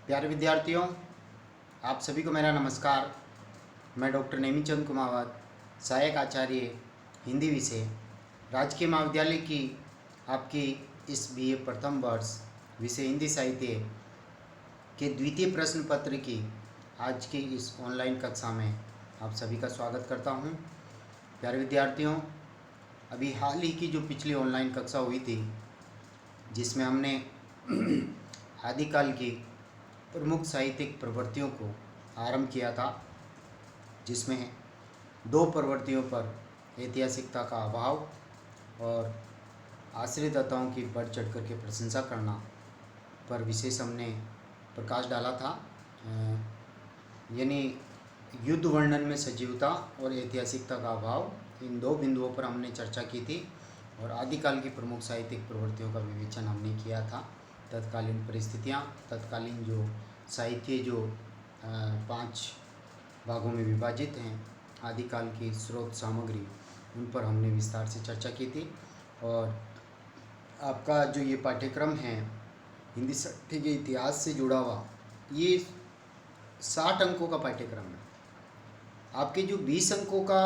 प्यारे विद्यार्थियों, आप सभी को मेरा नमस्कार। मैं डॉक्टर नेमीचंद कुमावत, सहायक आचार्य हिंदी विषय, राजकीय महाविद्यालय की आपकी इस बीए प्रथम वर्ष विषय हिंदी साहित्य के द्वितीय प्रश्न पत्र की आज की इस ऑनलाइन कक्षा में आप सभी का स्वागत करता हूं। प्यारे विद्यार्थियों, अभी हाल ही की जो पिछली ऑनलाइन कक्षा हुई थी, जिसमें हमने आदिकाल की प्रमुख साहित्यिक प्रवृत्तियों को आरंभ किया था, जिसमें दो प्रवृत्तियों पर ऐतिहासिकता का अभाव और आश्रयदाताओं की बढ़ चढ़ कर के प्रशंसा करना पर विशेष हमने प्रकाश डाला था। यानी युद्ध वर्णन में सजीवता और ऐतिहासिकता का अभाव, इन दो बिंदुओं पर हमने चर्चा की थी और आदिकाल की प्रमुख साहित्यिक प्रवृत्तियों का विवेचन हमने किया था। तत्कालीन परिस्थितियाँ, तत्कालीन जो साहित्य जो 5 भागों में विभाजित हैं, आदिकाल की स्रोत सामग्री, उन पर हमने विस्तार से चर्चा की थी। और आपका जो ये पाठ्यक्रम है हिंदी साहित्य के इतिहास से जुड़ा हुआ, ये 60 अंकों का पाठ्यक्रम है। आपके जो 20 अंकों का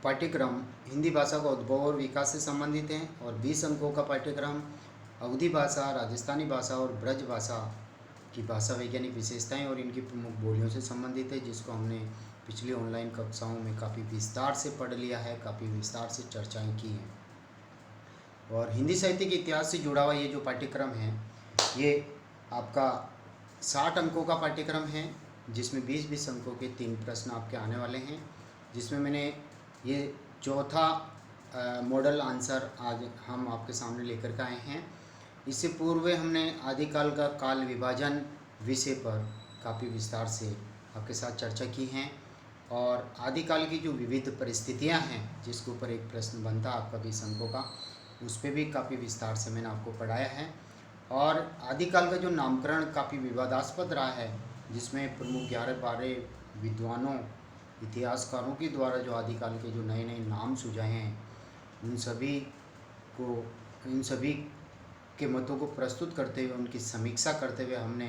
पाठ्यक्रम हिंदी भाषा का उद्भव और विकास से संबंधित है और 20 अंकों का पाठ्यक्रम अवधी भाषा, राजस्थानी भाषा और ब्रज भाषा की भाषा वैज्ञानिक विशेषताएं और इनकी प्रमुख बोलियों से संबंधित है, जिसको हमने पिछली ऑनलाइन कक्षाओं में काफ़ी विस्तार से पढ़ लिया है, काफ़ी विस्तार से चर्चाएं की हैं। और हिंदी साहित्य के इतिहास से जुड़ा हुआ ये जो पाठ्यक्रम है, ये आपका 60 अंकों का पाठ्यक्रम है, जिसमें 20-20 अंकों के 3 प्रश्न आपके आने वाले हैं, जिसमें मैंने ये चौथा मॉडल आंसर आज हम आपके सामने लेकर के आए हैं। इससे पूर्व हमने आदिकाल का काल विभाजन विषय पर काफ़ी विस्तार से आपके साथ चर्चा की हैं और आदिकाल की जो विविध परिस्थितियां हैं, जिसके ऊपर एक प्रश्न बनता आपका 20 अंकों का, उस पर भी काफ़ी विस्तार से मैंने आपको पढ़ाया है। और आदिकाल का जो नामकरण काफ़ी विवादास्पद रहा है, जिसमें प्रमुख 11-12 विद्वानों, इतिहासकारों के द्वारा जो आदिकाल के जो नए नए नाम सुझाए हैं, उन सभी के मतों को प्रस्तुत करते हुए, उनकी समीक्षा करते हुए हमने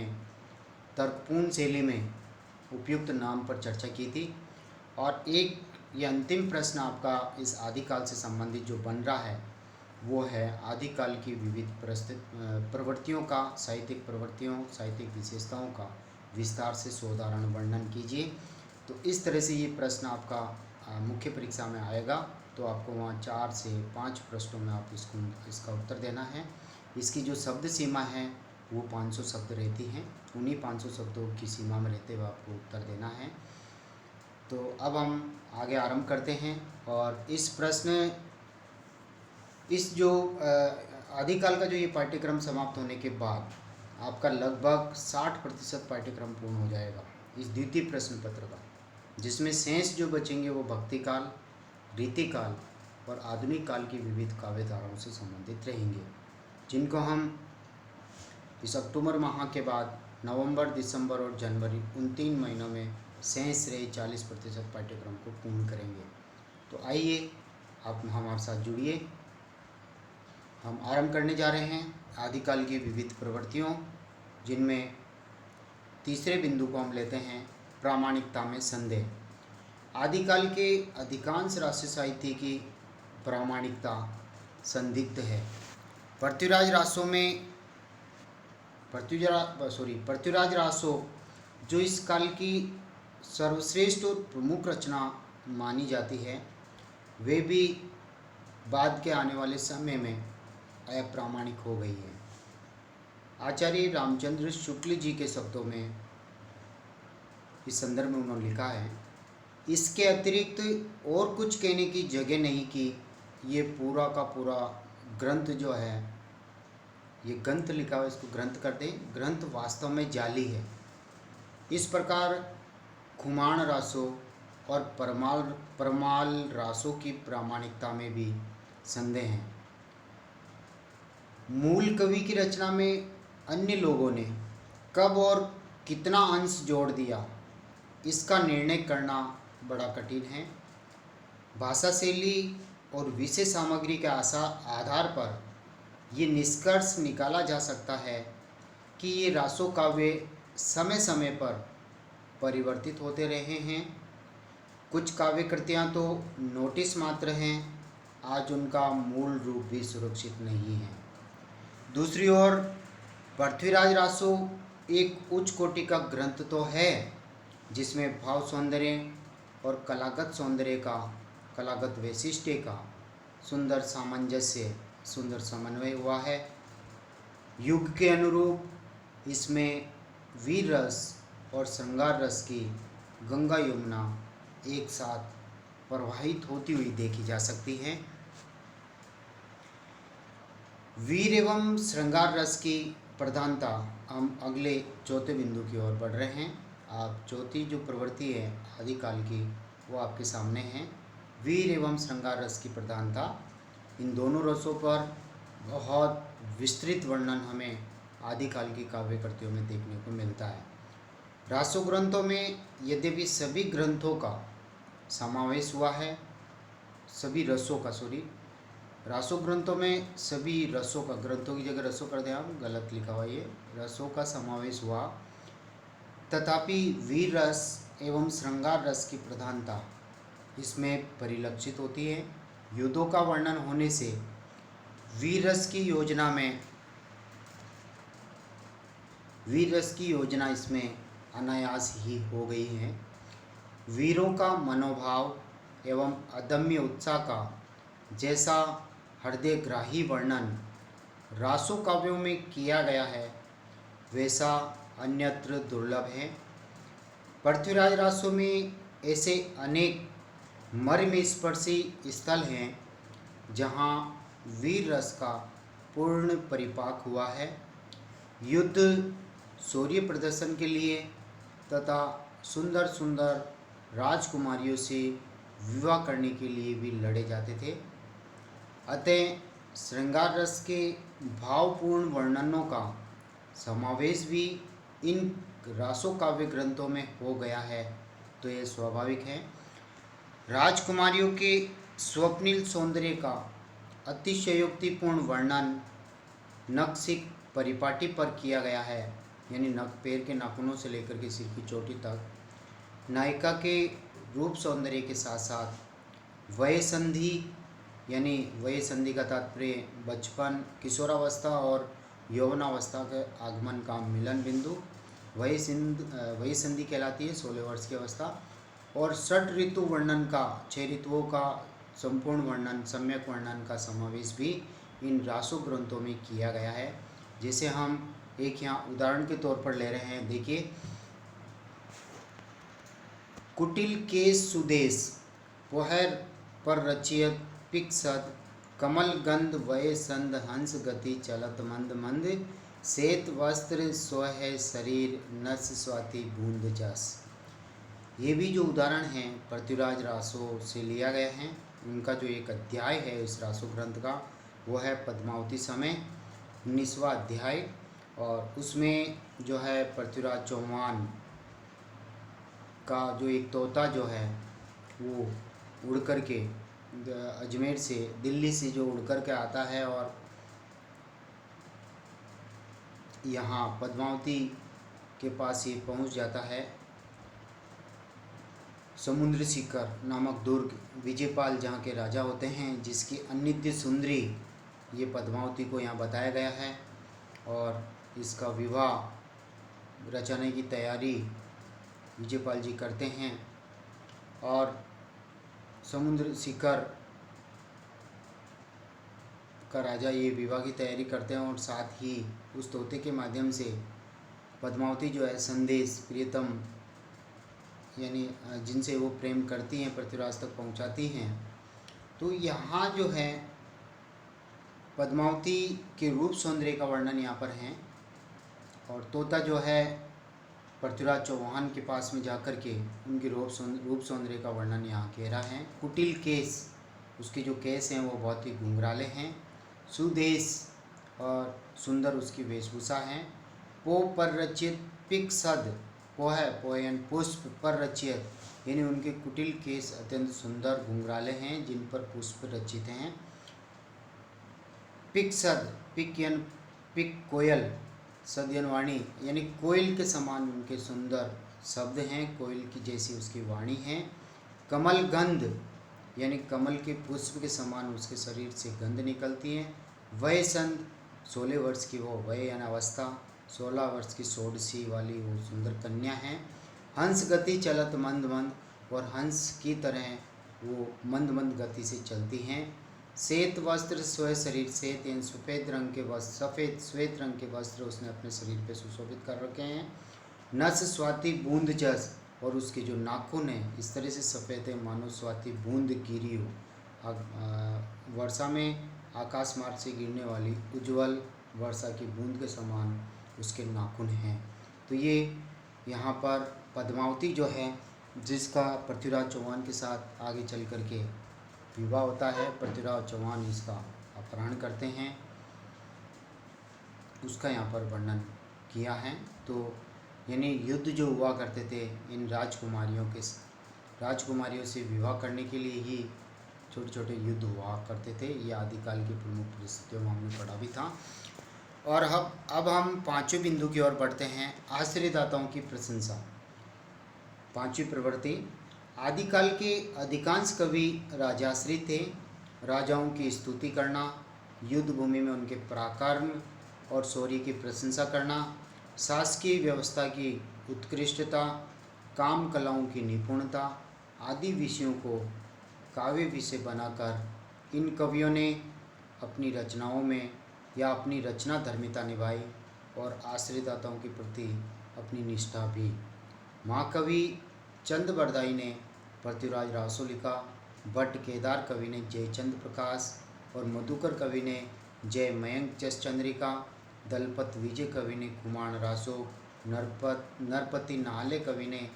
तर्कपूर्ण शैली में उपयुक्त नाम पर चर्चा की थी। और एक ये अंतिम प्रश्न आपका इस आदिकाल से संबंधित जो बन रहा है, वो है आदिकाल की विविध प्रवृत्तियों का, साहित्यिक प्रवृत्तियों, साहित्यिक विशेषताओं का विस्तार से सोदाहरण वर्णन कीजिए। तो इस तरह से ये प्रश्न आपका मुख्य परीक्षा में आएगा, तो आपको वहाँ 4 से 5 प्रश्नों में आप इसका उत्तर देना है। इसकी जो शब्द सीमा है वो 500 शब्द रहती हैं, उन्हीं 500 शब्दों की सीमा में रहते हुए आपको उत्तर देना है। तो अब हम आगे आरंभ करते हैं। और इस जो आदिकाल का जो ये पाठ्यक्रम समाप्त होने के बाद आपका लगभग 60% पाठ्यक्रम पूर्ण हो जाएगा इस द्वितीय प्रश्न पत्र का, जिसमें शेष जो बचेंगे वो भक्तिकाल, रीतिकाल और आधुनिक काल की विविध काव्य धाराओं से संबंधित रहेंगे, जिनको हम इस अक्टूबर माह के बाद नवंबर, दिसंबर और जनवरी, उन 3 महीनों में शेष रहे 40% पाठ्यक्रम को पूर्ण करेंगे। तो आइए आप हमारे साथ जुड़िए। हम आरंभ करने जा रहे हैं आदिकाल की विविध प्रवृत्तियों, जिनमें तीसरे बिंदु को हम लेते हैं प्रामाणिकता में संदेह। आदिकाल के अधिकांश राष्ट्र साहित्य की प्रामाणिकता संदिग्ध है। पृथ्वीराज रासो जो इस काल की सर्वश्रेष्ठ और प्रमुख रचना मानी जाती है, वे भी बाद के आने वाले समय में अप्रामाणिक हो गई है। आचार्य रामचंद्र शुक्ल जी के शब्दों में इस संदर्भ में उन्होंने लिखा है, इसके अतिरिक्त और कुछ कहने की जगह नहीं कि ये पूरा का पूरा ग्रंथ जो है, ये ग्रंथ लिखा हुआ, इसको ग्रंथ कर दें, ग्रंथ वास्तव में जाली है। इस प्रकार खुमाण रासो और परमाल रासो की प्रामाणिकता में भी संदेह है। मूल कवि की रचना में अन्य लोगों ने कब और कितना अंश जोड़ दिया, इसका निर्णय करना बड़ा कठिन है। भाषा शैली और विषय सामग्री के आधार पर ये निष्कर्ष निकाला जा सकता है कि ये रासो काव्य समय समय पर परिवर्तित होते रहे हैं। कुछ काव्य कृतियाँ तो नोटिस मात्र हैं, आज उनका मूल रूप भी सुरक्षित नहीं है। दूसरी ओर पृथ्वीराज रासो एक उच्च कोटि का ग्रंथ तो है, जिसमें भाव सौंदर्य और कलागत वैशिष्ट्य का सुंदर सामंजस्य, सुंदर समन्वय हुआ है। युग के अनुरूप इसमें वीर रस और श्रृंगार रस की गंगा यमुना एक साथ प्रवाहित होती हुई देखी जा सकती है। वीर एवं श्रृंगार रस की प्रधानता, हम अगले चौथे बिंदु की ओर बढ़ रहे हैं। आप चौथी जो प्रवृत्ति है आदिकाल की, वो आपके सामने है। वीर एवं श्रृंगार रस की प्रधानता, इन दोनों रसों पर बहुत विस्तृत वर्णन हमें आदिकाल की काव्य कृतियों में देखने को मिलता है। रासो ग्रंथों में यद्यपि सभी ग्रंथों का समावेश हुआ है, सभी रसों का रासो ग्रंथों में सभी रसों का, ग्रंथों की जगह रसों कर दें आप, गलत लिखा हुआ ये, रसों का समावेश हुआ, तथापि वीर रस एवं श्रृंगार रस की प्रधानता इसमें परिलक्षित होती है। युद्धों का वर्णन होने से वीर रस की योजना इसमें अनायास ही हो गई है। वीरों का मनोभाव एवं अदम्य उत्साह का जैसा हृदयग्राही वर्णन रासो काव्यों में किया गया है, वैसा अन्यत्र दुर्लभ है। पृथ्वीराज रासो में ऐसे अनेक मर्मस्पर्शी स्थल हैं जहाँ वीर रस का पूर्ण परिपाक हुआ है। युद्ध शौर्य प्रदर्शन के लिए तथा सुंदर सुंदर राजकुमारियों से विवाह करने के लिए भी लड़े जाते थे। अतः श्रृंगार रस के भावपूर्ण वर्णनों का समावेश भी इन रासो काव्य ग्रंथों में हो गया है, तो यह स्वाभाविक है। राजकुमारियों के स्वप्निल सौंदर्य का अतिशयोक्तिपूर्ण वर्णन नखशिख परिपाटी पर किया गया है, यानी नख, पैर के नाखूनों से लेकर के सिर की चोटी तक। नायिका के रूप सौंदर्य के साथ साथ वयसंधि, यानी वयसंधि का तात्पर्य बचपन, किशोरावस्था और यौवनावस्था के आगमन का मिलन बिंदु वयसंधि कहलाती है, 16 वर्ष की अवस्था। और षट ऋतु वर्णन का, 6 ऋतुओं का संपूर्ण वर्णन, सम्यक वर्णन का समावेश भी इन रासो ग्रंथों में किया गया है। जैसे हम एक यहाँ उदाहरण के तौर पर ले रहे हैं, देखिए, कुटिल केश सुदेश पोहर पर रचियत पिक्सद कमल गंध वय संध हंस गति चलत मंद मंद श्वेत वस्त्र सोह शरीर नस स्वाति बूंद जस। ये भी जो उदाहरण हैं पृथ्वीराज रासो से लिया गया है। उनका जो एक अध्याय है इस रासो ग्रंथ का, वो है पद्मावती समय, 19वां अध्याय। और उसमें जो है पृथ्वीराज चौहान का जो एक तोता जो है वो उड़ कर के अजमेर से, दिल्ली से जो उड़ कर के आता है और यहाँ पद्मावती के पास ये पहुँच जाता है। समुद्र शिखर नामक दुर्ग, विजयपाल जहाँ के राजा होते हैं, जिसकी अनित्य सुंदरी ये पद्मावती को यहाँ बताया गया है। और इसका विवाह रचाने की तैयारी विजयपाल जी करते हैं और समुद्र शिखर का राजा ये विवाह की तैयारी करते हैं और साथ ही उस तोते के माध्यम से पद्मावती जो है संदेश प्रियतम, यानी जिनसे वो प्रेम करती हैं, पृथ्वीराज तक पहुंचाती हैं। तो यहाँ जो है पद्मावती के रूप सौंदर्य का वर्णन यहाँ पर है। और तोता जो है पृथ्वीराज चौहान के पास में जाकर के उनके रूप सौंदर्य का वर्णन यहाँ कह रहा है। कुटिल केस, उसके जो केस हैं वो बहुत ही घुंघराले हैं। सुदेश, और सुंदर उसकी वेशभूषा है। पो पर रचित पिक्सद, पोहन पुष्प पर रचित, यानी उनके कुटिल केस अत्यंत सुंदर घुंघराले हैं जिन पर पुष्प रचित हैं। पिक्सद, पिक यानी पिक कोयल, सद्यन वाणी यानी कोयल के समान उनके सुंदर शब्द हैं, कोयल की जैसी उसकी वाणी है। कमल गंध यानी कमल के पुष्प के समान उसके शरीर से गंध निकलती है। वह संत 16 वर्ष की वो वह यानी अवस्था, 16 वर्ष की षोडशी वाली वो सुंदर कन्या है। हंस गति चलत मंद मंद, और हंस की तरह वो मंद मंद गति से चलती हैं। श्वेत वस्त्र स्व शरीर से, यानी सफ़ेद रंग के वस्त्र, सफ़ेद श्वेत रंग के वस्त्र उसने अपने शरीर पे सुशोभित कर रखे हैं। नस स्वाति बूंद जस, और उसके जो नाखून है इस तरह से सफ़ेद है मानो स्वाति बूंद गिरी हो। वर्षा में आकाश मार्ग से गिरने वाली उज्जवल वर्षा की बूंद के समान उसके नाखून हैं। तो ये यहाँ पर पद्मावती जो है, जिसका पृथ्वीराज चौहान के साथ आगे चल कर के विवाह होता है, पृथ्वीराज चौहान इसका अपहरण करते हैं, उसका यहाँ पर वर्णन किया है। तो यानी युद्ध जो हुआ करते थे इन राजकुमारियों से विवाह करने के लिए ही छोटे छोटे युद्ध हुआ करते थे। ये आदिकाल की प्रमुख परिस्थितियों में हमने पढ़ा भी था। और अब हम पांचवें बिंदु की ओर बढ़ते हैं, आश्रयदाताओं की प्रशंसा। पांचवी प्रवृत्ति, आदिकाल के अधिकांश कवि राजाश्रित थे। राजाओं की स्तुति करना, युद्ध भूमि में उनके पराक्रम और शौर्य की प्रशंसा करना, शासकीय व्यवस्था की उत्कृष्टता, काम कलाओं की निपुणता आदि विषयों को काव्य विषय बनाकर इन कवियों ने अपनी रचनाओं में या अपनी रचना धर्मिता निभाई और आश्रयदाताओं के प्रति अपनी निष्ठा भी। महाकवि चंद बरदाई ने पृथ्वीराज रासो लिखा, भट्ट केदार कवि ने जयचंद प्रकाश और मधुकर कवि ने जय मयंक जस चंद्रिका, दलपत विजय कवि ने कुमार रासो, नरपति नाले कवि ने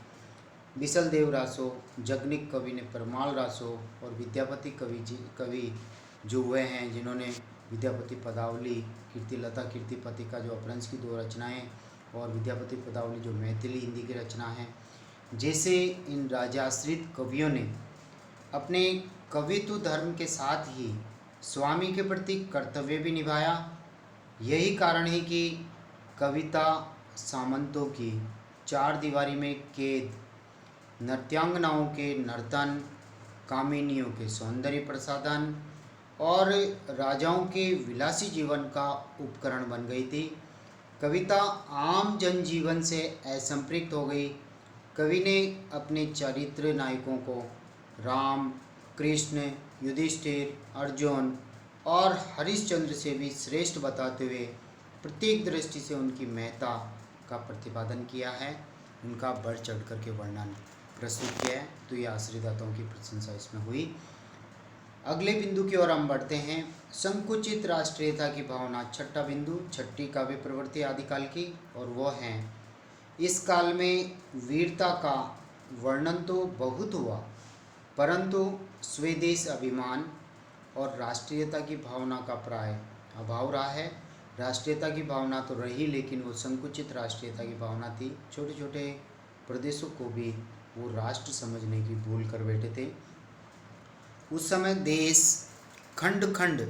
बिसलदेव रासो, जगनिक कवि ने परमाल रासो और विद्यापति कवि जो हुए हैं जिन्होंने विद्यापति पदावली, कीर्तिलता कीर्तिपति का जो अपभ्रंश की 2 रचनाएं और विद्यापति पदावली जो मैथिली हिंदी की रचना है, जैसे इन राजाश्रित कवियों ने अपने कवित्व धर्म के साथ ही स्वामी के प्रति कर्तव्य भी निभाया। यही कारण है कि कविता सामंतों की 4 दीवारी में कैद, नृत्यांगनाओं के नर्तन, कामिनियों के सौंदर्य प्रसाधन और राजाओं के विलासी जीवन का उपकरण बन गई थी। कविता आम जनजीवन से असंपृक्त हो गई। कवि ने अपने चरित्र नायकों को राम, कृष्ण, युधिष्ठिर, अर्जुन और हरिश्चंद्र से भी श्रेष्ठ बताते हुए प्रत्येक दृष्टि से उनकी महत्ता का प्रतिपादन किया है, उनका बढ़ चढ़ कर के वर्णन प्रस्तुत किया है। तो ये आश्रयदाताओं की प्रशंसा इसमें हुई। अगले बिंदु की ओर हम बढ़ते हैं, संकुचित राष्ट्रीयता की भावना। छठा बिंदु, छठी काव्य प्रवृत्ति आदिकाल की, और वो है इस काल में वीरता का वर्णन तो बहुत हुआ, परंतु स्वदेश अभिमान और राष्ट्रीयता की भावना का प्राय अभाव रहा है। राष्ट्रीयता की भावना तो रही, लेकिन वो संकुचित राष्ट्रीयता की भावना थी। छोटे छोटे प्रदेशों को भी वो राष्ट्र समझने की भूल कर बैठे थे। उस समय देश खंड खंड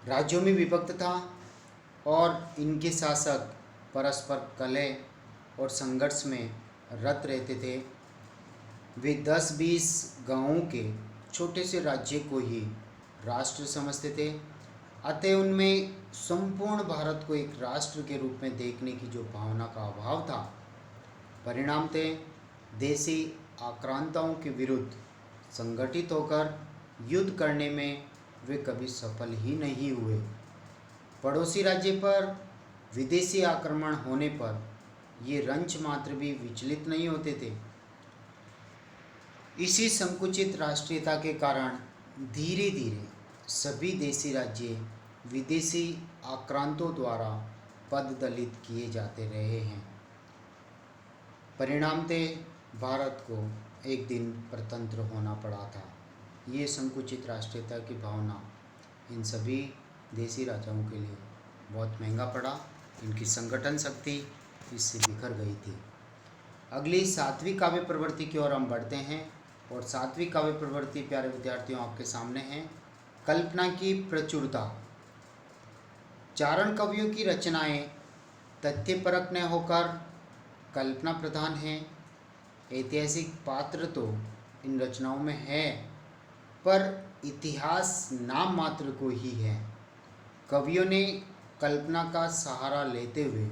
राज्यों में विभक्त था और इनके शासक परस्पर कलह और संघर्ष में रत रहते थे। वे 10-20 गांवों के छोटे से राज्य को ही राष्ट्र समझते थे। अतः उनमें संपूर्ण भारत को एक राष्ट्र के रूप में देखने की जो भावना का अभाव था, परिणामतः देशी आक्रांताओं के विरुद्ध संगठित होकर युद्ध करने में वे कभी सफल ही नहीं हुए। पड़ोसी राज्य पर विदेशी आक्रमण होने पर ये रंच मात्र भी विचलित नहीं होते थे। इसी संकुचित राष्ट्रीयता के कारण धीरे धीरे सभी देशी राज्य विदेशी आक्रांतों द्वारा पददलित किए जाते रहे हैं। परिणामतः भारत को एक दिन परतंत्र होना पड़ा था। ये संकुचित राष्ट्रीयता की भावना इन सभी देशी राजाओं के लिए बहुत महंगा पड़ा। इनकी संगठन शक्ति इससे बिखर गई थी। अगली 7वीं काव्य प्रवृत्ति की ओर हम बढ़ते हैं, और 7वीं काव्य प्रवृत्ति प्यारे विद्यार्थियों आपके सामने है, कल्पना की प्रचुरता। चारण कवियों की रचनाएं तथ्यपरक न होकर कल्पना प्रधान हैं। ऐतिहासिक पात्र तो इन रचनाओं में है, पर इतिहास नाम मात्र को ही है। कवियों ने कल्पना का सहारा लेते हुए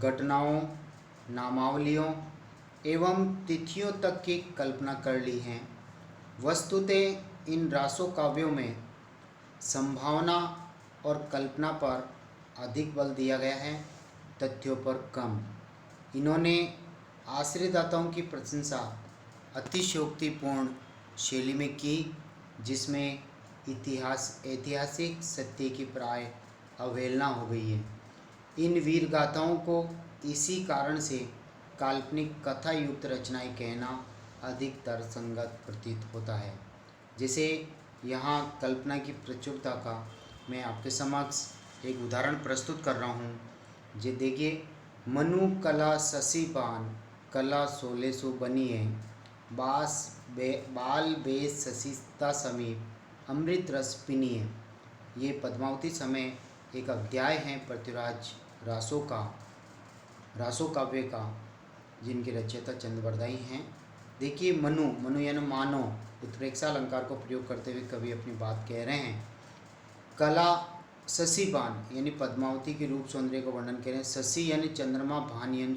घटनाओं, नामावलियों एवं तिथियों तक की कल्पना कर ली है। वस्तुतः इन रासो काव्यों में संभावना और कल्पना पर अधिक बल दिया गया है, तथ्यों पर कम। इन्होंने आश्रयदाताओं की प्रशंसा अतिशयोक्तिपूर्ण शैली में की, जिसमें ऐतिहासिक सत्य की प्राय अवहेलना हो गई है। इन वीर गाथाओं को इसी कारण से काल्पनिक कथा युक्त रचनाएं कहना अधिक तर्कसंगत प्रतीत होता है। जैसे यहाँ कल्पना की प्रचुरता का मैं आपके समक्ष एक उदाहरण प्रस्तुत कर रहा हूँ। जे देखिए, मनु कला शशि पान, कला 1600 बनी है, बाल बेस शशिता समीप, अमृत रस पिनी है। ये पद्मावती समय एक अध्याय है पृथ्वीराज रासो काव्य का, जिनके रचयिता चंद्रवरदाई हैं। देखिए, मनु यानी मानो, उत्प्रेक्षा अलंकार को प्रयोग करते हुए कवि अपनी बात कह रहे हैं। कला शशिपान यानी पद्मावती के रूप सौंदर्य का वर्णन कर रहे हैं। शशि यानी चंद्रमा, भान यानी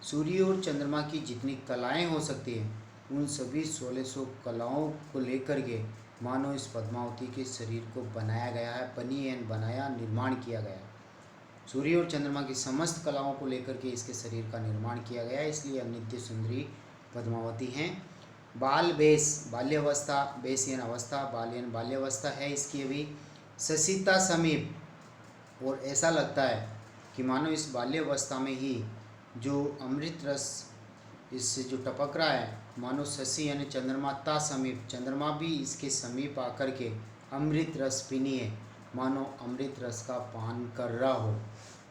सूर्य और चंद्रमा की जितनी कलाएं हो सकती हैं, उन सभी 1600 कलाओं को लेकर के मानो इस पद्मावती के शरीर को बनाया गया है, बनाया, निर्माण किया गया है। सूर्य और चंद्रमा की समस्त कलाओं को लेकर के इसके शरीर का निर्माण किया गया है, इसलिए नित्य सुंदरी पद्मावती हैं। बाल बेस, बाल्यावस्था, बेस यानी अवस्था, बाल यानी बाल्यावस्था है इसकी अभी। शशिता समीप, और ऐसा लगता है कि मानो इस बाल्यावस्था में ही जो अमृत रस इससे जो टपक रहा है, मानो शशि यानी चंद्रमा, ता समीप, चंद्रमा भी इसके समीप आकर के अमृत रस पीनी है, मानो अमृत रस का पान कर रहा हो।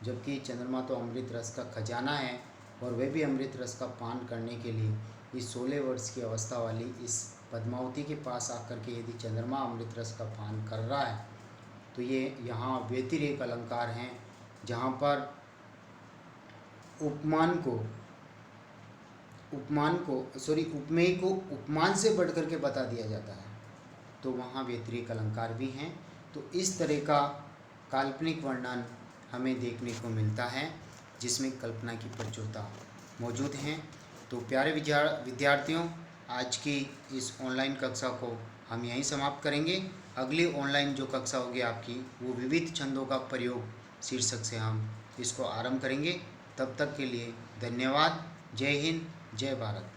जबकि चंद्रमा तो अमृत रस का खजाना है, और वह भी अमृत रस का पान करने के लिए इस 16 वर्ष की अवस्था वाली इस पद्मावती के पास आकर के यदि चंद्रमा अमृत रस का पान कर रहा है, तो ये यहाँ व्यतिरेक अलंकार हैं, जहाँ पर उपमेय को उपमान से बढ़ करके बता दिया जाता है, तो वहाँ व्यतिरेक अलंकार भी हैं। तो इस तरह का काल्पनिक वर्णन हमें देखने को मिलता है, जिसमें कल्पना की प्रचुरता मौजूद हैं। तो प्यारे विद्यार्थियों, आज की इस ऑनलाइन कक्षा को हम यहीं समाप्त करेंगे। अगली ऑनलाइन जो कक्षा होगी आपकी, वो विविध छंदों का प्रयोग शीर्षक से हम इसको आरंभ करेंगे। तब तक के लिए धन्यवाद। जय हिंद, जय भारत।